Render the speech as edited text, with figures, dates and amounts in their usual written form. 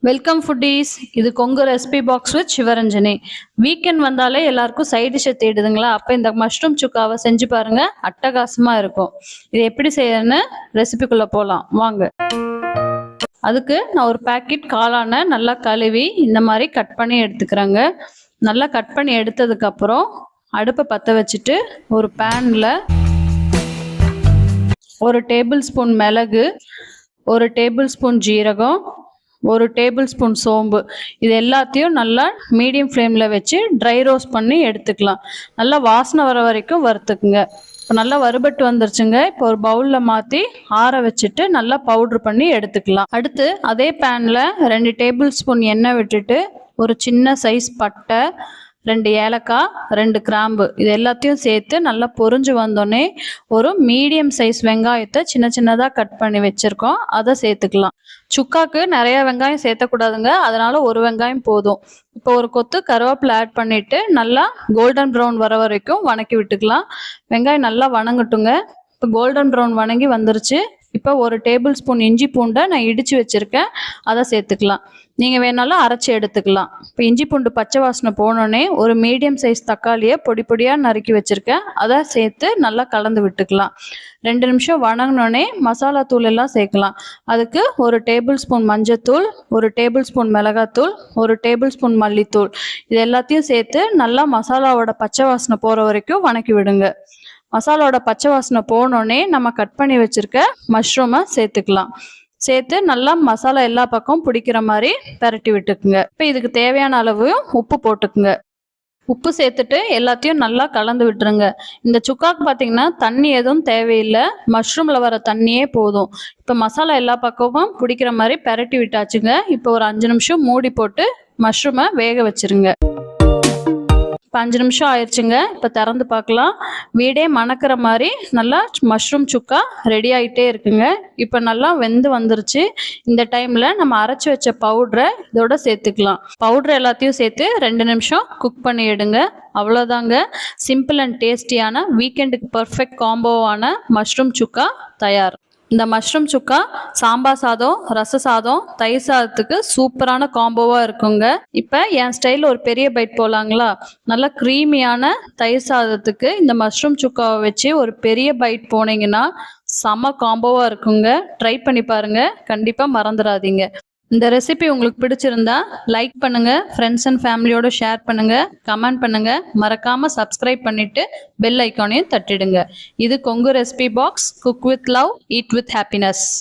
Welcome foodies. இது Kongu recipe box with Sivaranjani. Weekend வந்தாலே எல்லாருக்கும் சைட் டிஷ்ஷை தேடுதுங்களா? அப்போ இந்த மஷ்ரூம் சுக்காவை செஞ்சு பாருங்க, அட்டகாசமா இருக்கும். இது எப்படி செய்யணும்னு ரெசிபிக்குள்ள போகலாம் வாங்க. அதுக்கு நான் ஒரு பாக்கெட் காளானை நல்லா கழுவி இந்த மாதிரி கட் பண்ணி எடுத்துக்கிறேங்க. நல்லா கட் பண்ணி எடுத்ததுக்கப்புறம் அடுப்பை பற்ற வச்சுட்டு ஒரு பேனில் 1 டேபிள் ஸ்பூன் மிளகு, 1 டேபிள் ஸ்பூன் ஜீரகம், 1 டேபிள் ஸ்பூன் சோம்பு, இது எல்லாத்தையும் நல்லா மீடியம் ஃப்ளேமில் வச்சு ட்ரை ரோஸ்ட் பண்ணி எடுத்துக்கலாம். நல்லா வாசனை வர வரைக்கும் வறுத்துக்குங்க. இப்போ நல்லா வறுபட்டு வந்துருச்சுங்க. இப்போ ஒரு பவுலில் மாற்றி ஆற வச்சுட்டு நல்லா பவுட்ரு பண்ணி எடுத்துக்கலாம். அடுத்து அதே பேனில் 2 டேபிள் ஸ்பூன் எண்ணெய் விட்டுட்டு ஒரு சின்ன சைஸ் பட்டை, 2 ஏலக்காய், 2 கிராம்பு, இது எல்லாத்தையும் சேர்த்து நல்லா பொரிஞ்சு வந்தோடனே ஒரு மீடியம் சைஸ் வெங்காயத்தை சின்ன சின்னதாக கட் பண்ணி வச்சுருக்கோம், அதை சேர்த்துக்கலாம். சுக்காக்கு நிறைய வெங்காயம் சேர்த்தக்கூடாதுங்க, அதனால ஒரு வெங்காயம் போதும். இப்போ ஒரு கொத்து கருவேப்பிலை ஆட் பண்ணிட்டு நல்லா கோல்டன் ப்ரௌன் வர வரைக்கும் வணக்கி விட்டுக்கலாம். வெங்காயம் நல்லா வணங்கட்டுங்க. இப்போ கோல்டன் ப்ரௌன் வணங்கி வந்துருச்சு. இப்போ 1 டேபிள் ஸ்பூன் இஞ்சி பூண்டை நான் இடித்து வச்சுருக்கேன், அதை சேர்த்துக்கலாம். நீங்கள் வேணாலும் அரைச்சி எடுத்துக்கலாம். இப்போ இஞ்சி பூண்டு பச்சை வாசனை போனோடனே ஒரு மீடியம் சைஸ் தக்காளியை பொடி பொடியாக நறுக்கி வச்சுருக்கேன், அதை சேர்த்து நல்லா கலந்து விட்டுக்கலாம். 2 நிமிஷம் வணங்கினோடனே மசாலா தூள் எல்லாம் சேர்க்கலாம். அதுக்கு 1 டேபிள் ஸ்பூன் மஞ்சத்தூள், 1 டேபிள் ஸ்பூன் மிளகாத்தூள், 1 டேபிள் ஸ்பூன் மல்லித்தூள், இது எல்லாத்தையும் சேர்த்து நல்லா மசாலாவோட பச்சை வாசனை போகிற வரைக்கும் வணக்கி விடுங்க. மசாலாவோட பச்சை வாசனை போனோடனே நம்ம கட் பண்ணி வச்சுருக்க மஷ்ரூமை சேர்த்துக்கலாம். சேர்த்து நல்லா மசாலா எல்லா பக்கம் பிடிக்கிற மாதிரி பரட்டி விட்டுக்குங்க. இப்போ இதுக்கு தேவையான அளவு உப்பு போட்டுக்குங்க. உப்பு சேர்த்துட்டு எல்லாத்தையும் நல்லா கலந்து விட்டுருங்க. இந்த சுக்காக்கு பார்த்தீங்கன்னா தண்ணி எதுவும் தேவையில்லை, மஷ்ரூமில் வர தண்ணியே போதும். இப்போ மசாலா எல்லா பக்கமும் பிடிக்கிற மாதிரி பரட்டி விட்டாச்சுங்க. இப்போ ஒரு 5 நிமிஷம் மூடி போட்டு மஷ்ரூமை வேக வச்சுருங்க. இப்போ 5 நிமிஷம் ஆயிடுச்சுங்க. இப்போ திறந்து பார்க்கலாம். வீடே மணக்கிற மாதிரி நல்லா மஷ்ரூம் சுக்கா ரெடி ஆகிட்டே இருக்குங்க. இப்போ நல்லா வெந்து வந்துருச்சு. இந்த டைமில் நம்ம அரைச்சி வச்ச பவுட்ரை இதோட சேர்த்துக்கலாம். பவுட்ரு எல்லாத்தையும் சேர்த்து 2 நிமிஷம் குக் பண்ணி எடுங்க. அவ்வளோதாங்க, சிம்பிள் அண்ட் டேஸ்டியான வீக்கெண்டுக்கு பர்ஃபெக்ட் காம்போவான மஷ்ரூம் சுக்கா தயார். இந்த மஷ்ரூம் சுக்கா சாம்பார் சாதம், ரச சாதம், தயிர் சாதத்துக்கு சூப்பரான காம்போவாக இருக்குங்க. இப்போ என் ஸ்டைலில் ஒரு பெரிய பைட் போகலாங்களா? நல்லா க்ரீமியான தயிர் சாதத்துக்கு இந்த மஷ்ரூம் சுக்காவை வச்சு ஒரு பெரிய பைட் போனீங்கன்னா செம காம்போவாக இருக்குங்க. ட்ரை பண்ணி பாருங்கள், கண்டிப்பாக மறந்துடாதீங்க. இந்த ரெசிபி உங்களுக்கு பிடிச்சிருந்தா லைக் பண்ணுங்க, ஃப்ரெண்ட்ஸ் அண்ட் ஃபேமிலியோட ஷேர் பண்ணுங்க, கமெண்ட் பண்ணுங்க, மறக்காம சப்ஸ்கிரைப் பண்ணிட்டு பெல் ஐக்கானையும் தட்டிடுங்க. இது Kongu recipe box. Cook with love, eat with happiness.